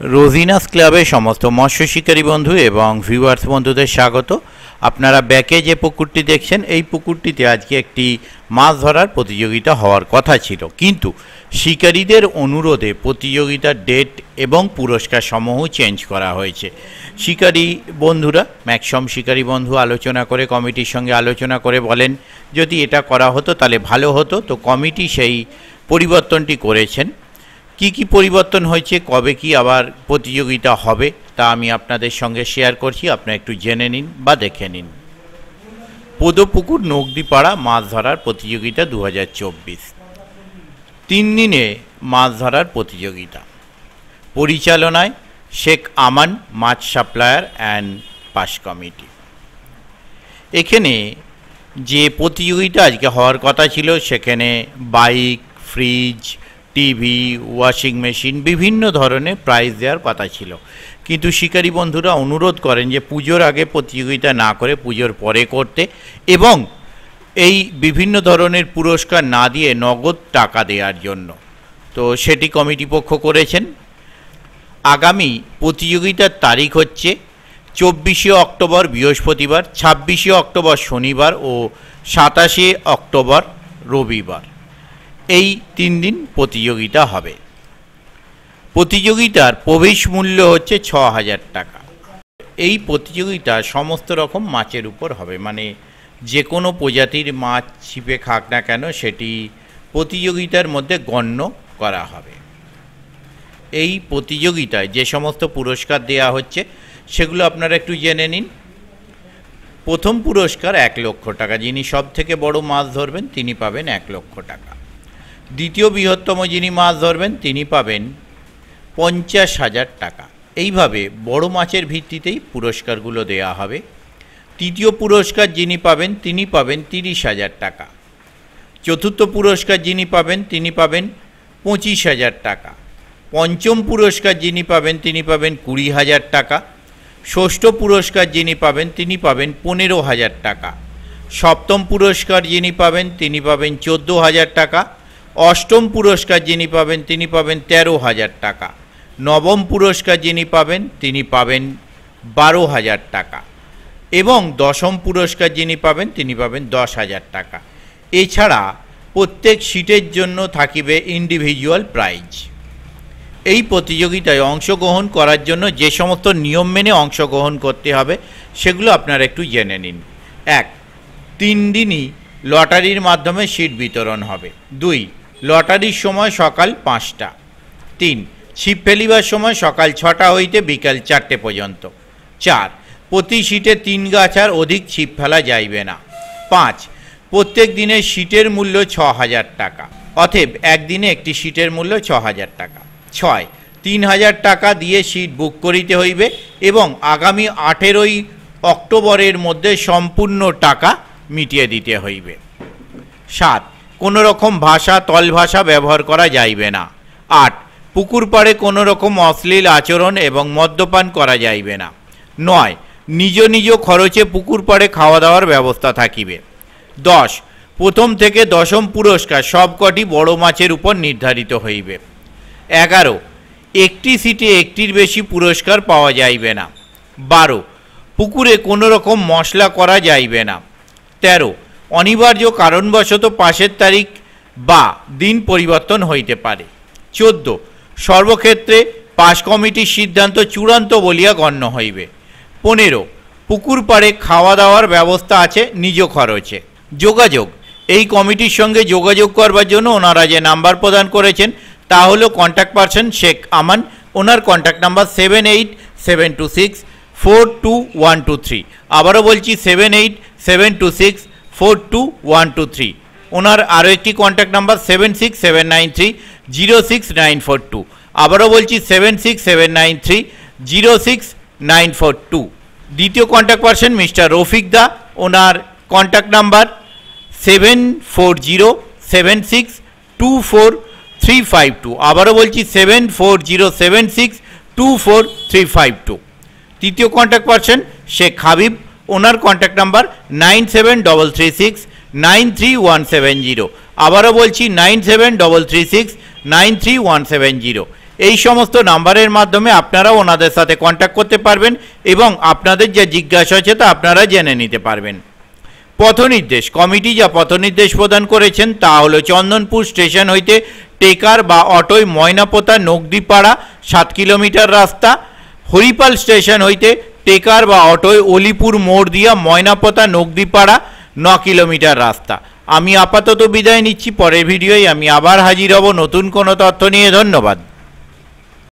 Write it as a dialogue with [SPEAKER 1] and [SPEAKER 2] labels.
[SPEAKER 1] রোজিনাস ক্লাবে সমস্ত মৎস্য শিকারী বন্ধু এবং ভিউয়ার্স বন্ধুদের স্বাগত। আপনারা ব্যাকে যে পুকুরটি দেখছেন, এই পুকুরটিতে আজকে একটি মাছ ধরার প্রতিযোগিতা হওয়ার কথা ছিল, কিন্তু শিকারীদের অনুরোধে প্রতিযোগিতার ডেট এবং পুরস্কার সমূহ চেঞ্জ করা হয়েছে। শিকারী বন্ধুরা, ম্যাক্সিমাম শিকারী বন্ধু আলোচনা করে কমিটির সঙ্গে আলোচনা করে বলেন যদি এটা করা হতো তাহলে ভালো হতো। তো কমিটি সেই পরিবর্তনটি করেছেন। কি কি পরিবর্তন হয়েছে, কবে কি আবার প্রতিযোগিতা হবে, তা আমি আপনাদের সঙ্গে শেয়ার করছি। আপনারা একটু জেনে নিন বা দেখে নিন। পদপুকুর নগদিপাড়া মাছ ধরার প্রতিযোগিতা 2024, 3 দিনে মাছ ধরার প্রতিযোগিতা। পরিচালনায় শেখ আমান মাছ সাপ্লায়ার অ্যান্ড পাস কমিটি। এখানে যে প্রতিযোগিতা আজকে হওয়ার কথা ছিল, সেখানে bike, fridge, TV, washing machine, বিভিন্ন ধরনের প্রাইজ দেওয়ার কথা ছিল, কিন্তু শিকারী বন্ধুরা অনুরোধ করেন যে পুজোর আগে প্রতিযোগিতা না করে পুজোর পরে করতে, এবং এই বিভিন্ন ধরনের পুরস্কার না দিয়ে নগদ টাকা দেওয়ার জন্য। তো সেটি কমিটি পক্ষ করেছেন। আগামী প্রতিযোগিতার তারিখ হচ্ছে 24শে অক্টোবর বৃহস্পতিবার, 26শে অক্টোবর শনিবার ও 27শে অক্টোবর রবিবার। এই 3 দিন প্রতিযোগিতা হবে। প্রতিযোগিতার প্রবেশ মূল্য হচ্ছে 6000 টাকা। এই প্রতিযোগিতা সমস্ত রকম মাছের উপর হবে, মানে যে কোনো প্রজাতির মাছ ছিপে খাক না কেন সেটি প্রতিযোগিতার মধ্যে গণ্য করা হবে। এই প্রতিযোগিতায় যে সমস্ত পুরস্কার দেওয়া হচ্ছে সেগুলো আপনারা একটু জেনে নিন। প্রথম পুরস্কার 1 লক্ষ টাকা, যিনি সব থেকে বড় মাছ ধরবেন তিনি পাবেন 1 লক্ষ টাকা। দ্বিতীয় বৃহত্তম যিনি মাছ ধরবেন তিনি পাবেন 50,000 টাকা। এইভাবে বড় মাছের ভিত্তিতেই পুরস্কারগুলো দেওয়া হবে। তৃতীয় পুরস্কার যিনি পাবেন তিনি পাবেন 30,000 টাকা। চতুর্থ পুরস্কার যিনি পাবেন তিনি পাবেন 25,000 টাকা। পঞ্চম পুরস্কার যিনি পাবেন তিনি পাবেন 20,000 টাকা। ষষ্ঠ পুরস্কার যিনি পাবেন তিনি পাবেন 15,000 টাকা। সপ্তম পুরস্কার যিনি পাবেন তিনি পাবেন 14,000 টাকা। অষ্টম পুরস্কার যিনি পাবেন তিনি পাবেন 13,000 টাকা। নবম পুরস্কার যিনি পাবেন তিনি পাবেন 12,000 টাকা এবং দশম পুরস্কার যিনি পাবেন তিনি পাবেন 10,000 টাকা। এছাড়া প্রত্যেক সিটের জন্য থাকিবে ইন্ডিভিজুয়াল প্রাইজ। এই প্রতিযোগিতায় অংশগ্রহণ করার জন্য যে সমস্ত নিয়ম মেনে অংশগ্রহণ করতে হবে সেগুলো আপনারা একটু জেনে নিন। 1, 3 দিনই লটারির মাধ্যমে সিট বিতরণ হবে। 2, লটারির সময় সকাল 5টা। 3, ছিপ ফেলিবার সময় সকাল 6টা হইতে বিকাল 4টে পর্যন্ত। 4, প্রতি সিটে 3 গাছার অধিক ছিপ ফেলা যাইবে না। 5, প্রত্যেক দিনের সিটের মূল্য 6,000 টাকা, অতএব একদিনে একটি সিটের মূল্য 6,000 টাকা। 6, 3,000 টাকা দিয়ে সিট বুক করিতে হইবে এবং আগামী 18ই অক্টোবরের মধ্যে সম্পূর্ণ টাকা মিটিয়ে দিতে হইবে। 7, কোনো রকম ভাষা তল ভাষা ব্যবহার করা যাইবে না। 8, পুকুর পাড়ে কোনো রকম অশ্লীল আচরণ এবং মদ্যপান করা যাইবে না। 9, নিজ নিজ খরচে পুকুর পাড়ে খাওয়া দাওয়ার ব্যবস্থা থাকিবে। 10, প্রথম থেকে দশম পুরস্কার সবকটি বড় মাছের উপর নির্ধারিত হইবে। 11, একটি সিটে একটির বেশি পুরস্কার পাওয়া যাইবে না। 12, পুকুরে কোনো রকম মশলা করা যাইবে না। 13, অনিবার্য কারণবশত পাশের তারিখ বা দিন পরিবর্তন হইতে পারে। 14, সর্বক্ষেত্রে পাস কমিটির সিদ্ধান্ত চূড়ান্ত বলিয়া গণ্য হইবে। 15, পুকুর পাড়ে খাওয়া দাওয়ার ব্যবস্থা আছে নিজ খরচে। যোগাযোগ, এই কমিটির সঙ্গে যোগাযোগ করবার জন্য ওনারা যে নাম্বার প্রদান করেছেন তা হলো কন্ট্যাক্ট পারসন শেখ আমান। ওনার কন্ট্যাক্ট নাম্বার 7872642123। আবারও বলছি 7872642123। ওনার আরও একটি কন্ট্যাক্ট নাম্বার 7679306942। আবারও বলছি 7679306942। দ্বিতীয় কন্ট্যাক্ট পারসন মিস্টার রফিক দা। ওনার কন্ট্যাক্ট নাম্বার 7407624352। আবারও বলছি 7407624352। তৃতীয় কন্ট্যাক্ট পারসন শেখ হাবিব। ওনার কন্ট্যাক্ট নাম্বার 9733693170। আবারও বলছি 9733693170। এই সমস্ত নাম্বারের মাধ্যমে আপনারাও ওনাদের সাথে কন্ট্যাক্ট করতে পারবেন এবং আপনাদের যা জিজ্ঞাসা আছে তা আপনারা জেনে নিতে পারবেন। পথনির্দেশ, কমিটি যা পথনির্দেশ প্রদান করেছেন তা হলো চন্দনপুর স্টেশন হইতে টেকার বা অটোয় ময়নাপোতা নগদিপাড়া 7 কিলোমিটার রাস্তা, হরিপাল স্টেশন হইতে টেকার বা অটোয় অলিপুর মোড় দিয়া ময়নাপোতা নগদিপাড়া 9 কিলোমিটার রাস্তা। আমি আপাতত বিদায় নিচ্ছি, পরের ভিডিওয় আমি আবার হাজির হব নতুন কোনো তথ্য নিয়ে। ধন্যবাদ।